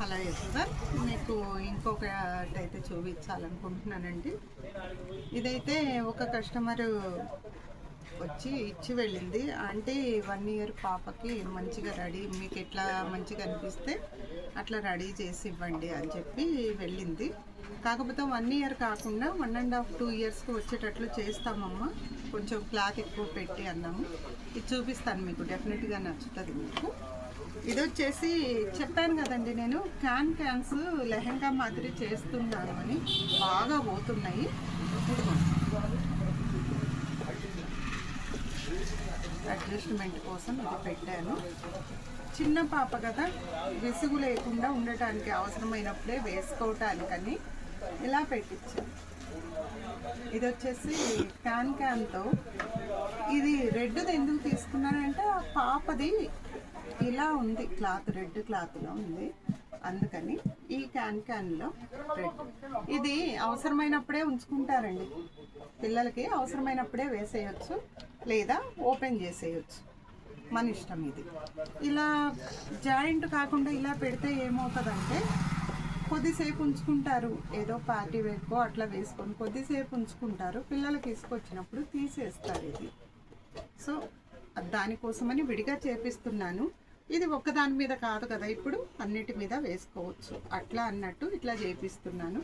అలా ఎవ్రీవన్ మీకు ఇంకొకటి అయితే చూపించాలనుకుంటున్నానండి. ఇదైతే ఒక కస్టమర్ వచ్చి ఇచ్చి వెళ్ళింది. అంటే 1 ఇయర్ పాపకి మంచిగా రెడీ, మీకు ఎట్లా మంచిగా అనిపిస్తే అట్లా రెడీ చేసి ఇవ్వండి అని చెప్పి వెళ్ళింది. కాకపోతే 1 ఇయర్ కాకుండా 1.5 2 ఇయర్స్కి వచ్చేటట్లు చేస్తామమ్మా, కొంచెం క్లాత్ ఎక్కువ పెట్టి అన్నాము. ఇది చూపిస్తాను మీకు, డెఫినెట్గా నచ్చుతుంది మీకు. ఇది వచ్చేసి చెప్పాను కదండి, నేను క్యాన్స్ లెహంగా మాదిరి చేస్తున్నాను అని, బాగా పోతున్నాయి. అడ్జస్ట్మెంట్ కోసం ఇది పెట్టాను. చిన్న పాప కదా, విసుగు లేకుండా ఉండటానికి అవసరమైనప్పుడే వేసుకోవటానికని ఇలా పెట్టించాను. ఇది వచ్చేసి క్యాన్తో, ఇది రెడ్ది ఎందుకు తీసుకున్నానంటే ఆ పాపది ఇలా ఉంది క్లాత్, రెడ్ క్లాత్లో ఉంది, అందుకని ఈ క్యాన్లో రెడ్. ఇది అవసరమైనప్పుడే ఉంచుకుంటారండి పిల్లలకి, అవసరమైనప్పుడే వేసేయచ్చు లేదా ఓపెన్ చేసేయచ్చు, మన ఇష్టం. ఇది ఇలా జాయింట్ కాకుండా ఇలా పెడితే ఏమవుతుందంటే కొద్దిసేపు ఉంచుకుంటారు, ఏదో పార్టీ వేసుకో అట్లా వేసుకొని కొద్దిసేపు ఉంచుకుంటారు, పిల్లలకి తీసుకొచ్చినప్పుడు తీసేస్తారు ఇది. సో దానికోసమని విడిగా చేపిస్తున్నాను. ఇది ఒక్కదాని మీద కాదు కదా, ఇప్పుడు అన్నిటి మీద వేసుకోవచ్చు అట్లా అన్నట్టు ఇట్లా చేపిస్తున్నాను.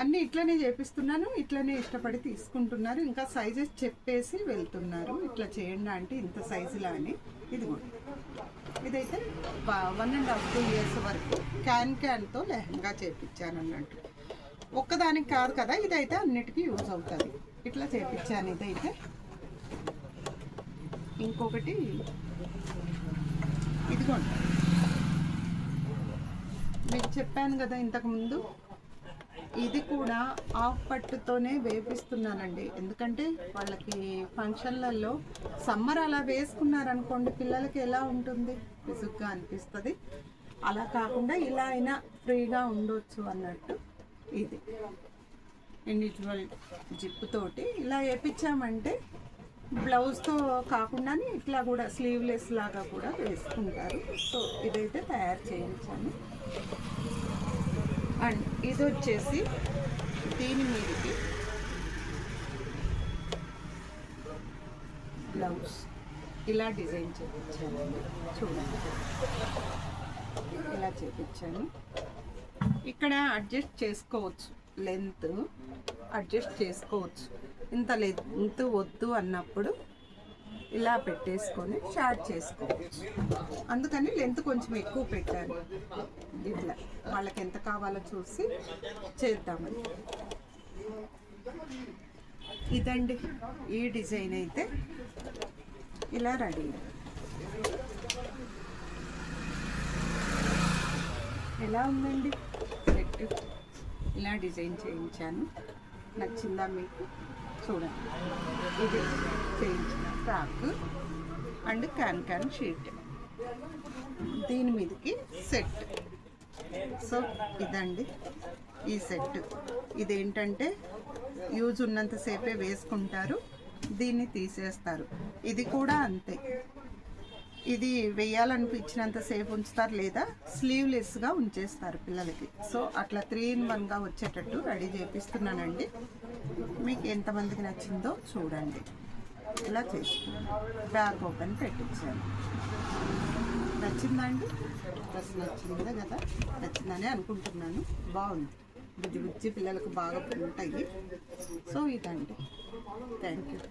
అన్నీ ఇట్లనే చేపిస్తున్నాను, ఇట్లనే ఇష్టపడి తీసుకుంటున్నారు. ఇంకా సైజెస్ చెప్పేసి వెళ్తున్నారు, ఇట్లా చేయండి అంటే ఇంత సైజులా అని. ఇది కూడా ఇదైతే 1.5 2 ఇయర్స్ వరకు క్యాన్తో లెహంగా చేపించాను అన్నట్టు. ఒక్కదానికి కాదు కదా, ఇదైతే అన్నిటికీ యూజ్ అవుతుంది, ఇట్లా చేపించాను. ఇదైతే ఇంకొకటి ఇదిగోండి, మీకు చెప్పాను కదా ఇంతకుముందు, ఇది కూడా ఆఫ్ పట్టుతోనే వేపిస్తున్నానండి. ఎందుకంటే వాళ్ళకి ఫంక్షన్లలో సమ్మర్ అలా వేసుకున్నారనుకోండి, పిల్లలకి ఎలా ఉంటుంది, విసుగ్గా అనిపిస్తుంది. అలా కాకుండా ఇలా అయినా ఫ్రీగా ఉండొచ్చు అన్నట్టు ఇది ఇండివిజువల్ జిప్ తోటి ఇలా వేపించామంటే బ్లౌజ్తో కాకుండా ఇట్లా కూడా స్లీవ్లెస్ లాగా కూడా వేసుకుంటారు. సో ఇదైతే తయారు చేయించాను. అండ్ ఇది వచ్చేసి దీని మీదకి బ్లౌజ్ ఇలా డిజైన్ చేయించానండి, చూడండి ఇలా చేయించాను. ఇక్కడ అడ్జస్ట్ చేసుకోవచ్చు, లెంత్ అడ్జస్ట్ చేసుకోవచ్చు. ఇంత లెంత్ వద్దు అన్నప్పుడు ఇలా పెట్టేసుకొని షార్ట్ చేసుకోవచ్చు. అందుకని లెంత్ కొంచెం ఎక్కువ పెట్టాను. ఇట్లా వాళ్ళకి ఎంత కావాలో చూసి చేద్దామని. ఇదండి ఈ డిజైన్ అయితే ఇలా రెడీ. ఎలా ఉందండి సెట్? ఇలా డిజైన్ చేయించాను, నచ్చిందా మీకు? చూడండి, ఇది చేయించిన ఫ్రాక్ అండ్ క్యాన్ షీట్, దీని మీదకి సెట్. సో ఇదండి ఈ సెట్. ఇదేంటంటే యూజ్ ఉన్నంతసేపే వేసుకుంటారు, దీన్ని తీసేస్తారు. ఇది కూడా అంతే, ఇది వేయాలనిపించినంతసేపు ఉంచుతారు లేదా స్లీవ్లెస్గా ఉంచేస్తారు పిల్లలకి. సో అట్లా 3 in 1గా వచ్చేటట్టు రెడీ చేపిస్తున్నానండి. మీకు ఎంతమందికి నచ్చిందో చూడండి. ఇలా చేసుకున్నాను, బ్యాక్ ఓపెన్ పెట్టించాను. నచ్చిందా అండి? డ్రెస్ నచ్చిందా కదా? నచ్చిందని అనుకుంటున్నాను. బాగుంది, బుజ్జి బుజ్జి పిల్లలకు బాగా ఉంటాయి. సో ఇదండి, థ్యాంక్ యూ.